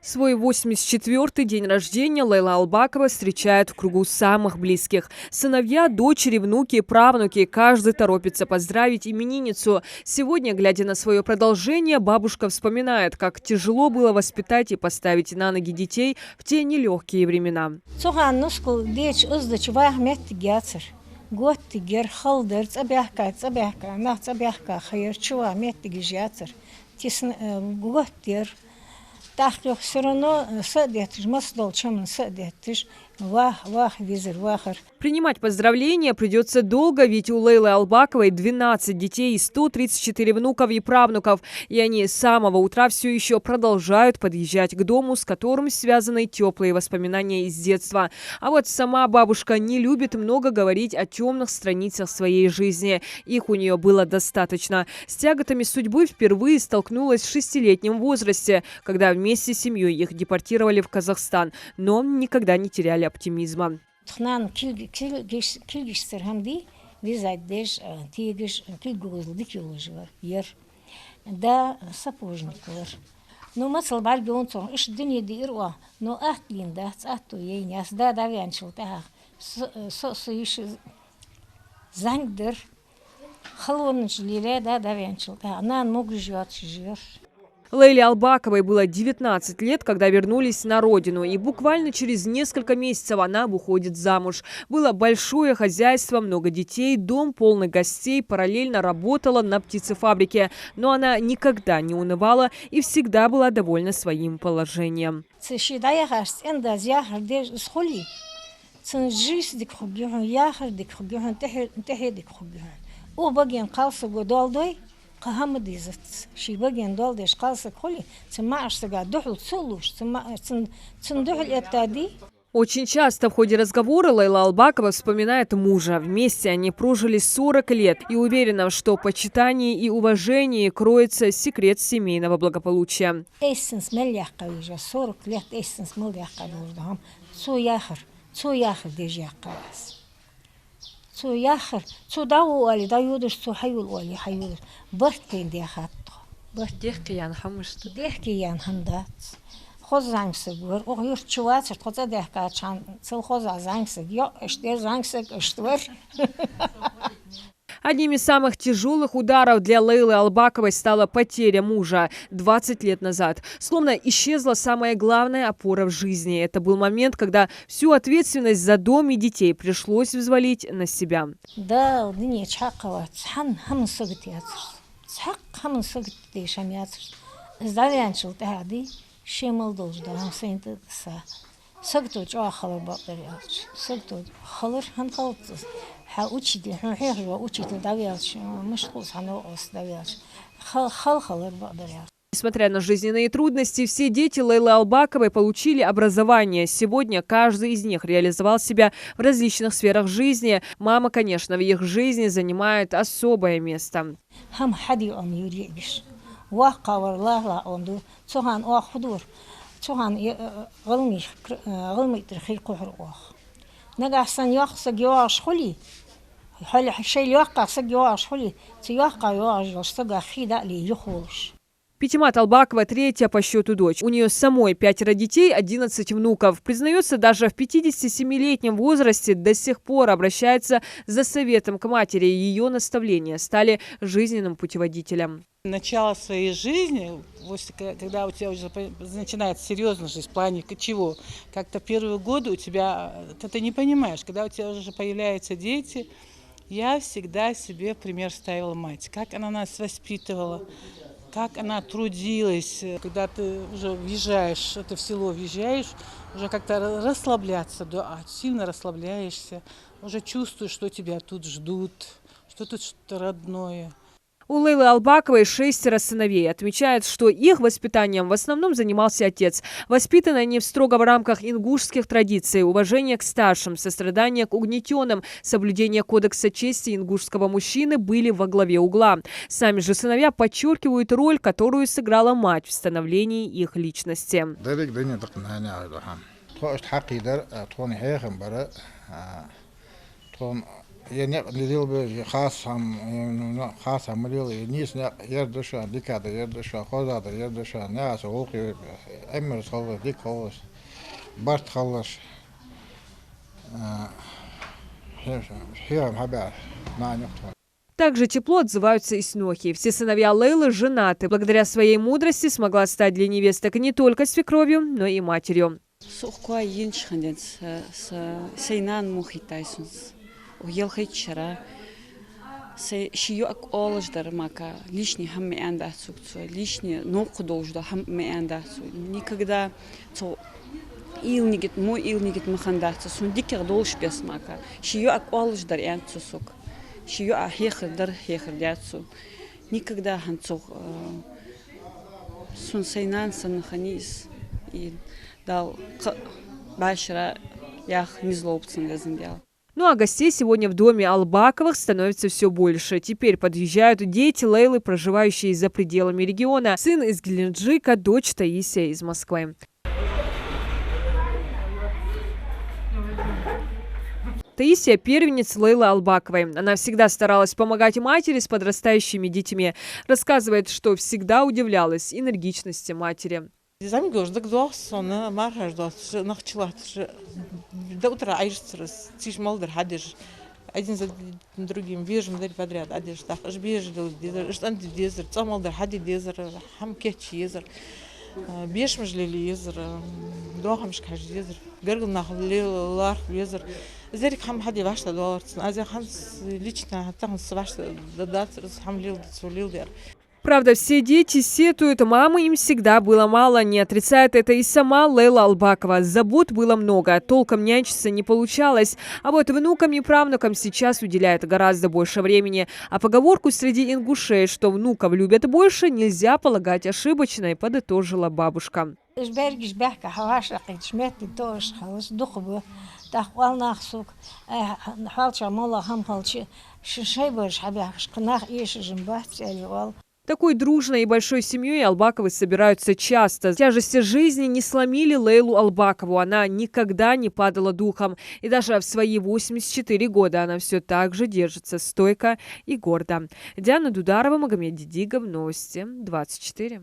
Свой 84-й день рождения Лейла Албакова встречает в кругу самых близких. Сыновья, дочери, внуки, правнуки – каждый торопится поздравить именинницу. Сегодня, глядя на свое продолжение, бабушка вспоминает, как тяжело было воспитать и поставить на ноги детей в те нелегкие времена. تحقيق سرنا صدقتش مصدر شمن صدقتش واه визер вахар. Принимать поздравления придется долго, ведь у Лейлы Албаковой 12 детей и 134 внуков и правнуков. И они с самого утра все еще продолжают подъезжать к дому, с которым связаны теплые воспоминания из детства. А вот сама бабушка не любит много говорить о темных страницах своей жизни. Их у нее было достаточно. С тяготами судьбы впервые столкнулась в 6-летнем возрасте, когда вместе с семьей их депортировали в Казахстан. Но никогда не теряли оптимизма. Да сапожниклар. Ну масал барги он сон иш дүние дирва. Но ахтлин да цату ейняс да давянчил та. Со иш зангдер. Халонч лиле да давянчил та. Нан мог живет жир. Лейле Албаковой было 19 лет, когда вернулись на родину. И буквально через несколько месяцев она выходит замуж. Было большое хозяйство, много детей, дом полный гостей, параллельно работала на птицефабрике. Но она никогда не унывала и всегда была довольна своим положением. Очень часто в ходе разговора Лейла Албакова вспоминает мужа. Вместе они прожили 40 лет и уверена, что в почитании и уважении кроется секрет семейного благополучия. 'Одним из самых тяжелых ударов для Лейлы Албаковой стала потеря мужа 20 лет назад. Словно исчезла самая главная опора в жизни. Это был момент, когда всю ответственность за дом и детей пришлось взвалить на себя. Несмотря на жизненные трудности, все дети Лейлы Албаковой получили образование. Сегодня каждый из них реализовал себя в различных сферах жизни. Мама, конечно, в их жизни занимает особое место. Питимат Албакова – третья по счету дочь. У нее самой 5 детей, 11 внуков. Признается, даже в 57-летнем возрасте до сих пор обращается за советом к матери. Ее наставления стали жизненным путеводителем. Начало своей жизни, когда у тебя уже начинается серьезная жизнь, в плане чего, как-то первые годы у тебя, ты не понимаешь, когда у тебя уже появляются дети, я всегда себе пример ставила мать, как она нас воспитывала, как она трудилась. Когда ты уже въезжаешь, ты в село въезжаешь, уже как-то расслабляться, да, сильно расслабляешься, уже чувствуешь, что тебя тут ждут, что тут что-то родное. У Лейлы Албаковой 6 сыновей. Отмечают, что их воспитанием в основном занимался отец. Воспитаны они строго в рамках ингушских традиций. Уважение к старшим, сострадание к угнетенным, соблюдение кодекса чести ингушского мужчины были во главе угла. Сами же сыновья подчеркивают роль, которую сыграла мать в становлении их личности. я не лил бы хас амлил нис ердуша дикада ердуша хозада ердуша нас оки эмер сова диколос барт халаш хем хабар на нюхтва. Также тепло отзываются и снохи. Все сыновья Лейлы женаты. Благодаря своей мудрости смогла стать для невесток не только свекровью, но и матерью. Никогда илнигит мой илнигит махандаться сундикер долж без мака. Шию аколж дар янцусук. Шию ахехр дар хехр дятсу. Никогда ханцух сун сейнан санаханис и дал башра ях низлоупцен газендял. Ну а гостей сегодня в доме Албаковых становится все больше. Теперь подъезжают дети Лейлы, проживающие за пределами региона. Сын из Геленджика, дочь Таисия из Москвы. Таисия – первенец Лейлы Албаковой. Она всегда старалась помогать матери с подрастающими детьми. Рассказывает, что всегда удивлялась энергичности матери. До утра один за другим бежим подряд. Беш мажлили езер, дохамш каш езер, гергл нахлил лар езер. Зерик хам хади вашта долларцн, азя ханс лично хатан с вашта дадацрс хамлил дцулил дер. Правда, все дети сетуют, мамы им всегда было мало, не отрицает это и сама Лейла Албакова. Забот было много, толком нянчиться не получалось. А вот внукам и правнукам сейчас уделяет гораздо больше времени. А поговорку среди ингушей, что внуков любят больше, нельзя полагать ошибочной, подытожила бабушка. Такой дружной и большой семьей Албаковы собираются часто. Тяжести жизни не сломили Лейлу Албакову. Она никогда не падала духом. И даже в свои 84 года она все так же держится стойко и гордо. Диана Дударова, Магомед Дидигов, Новости 24.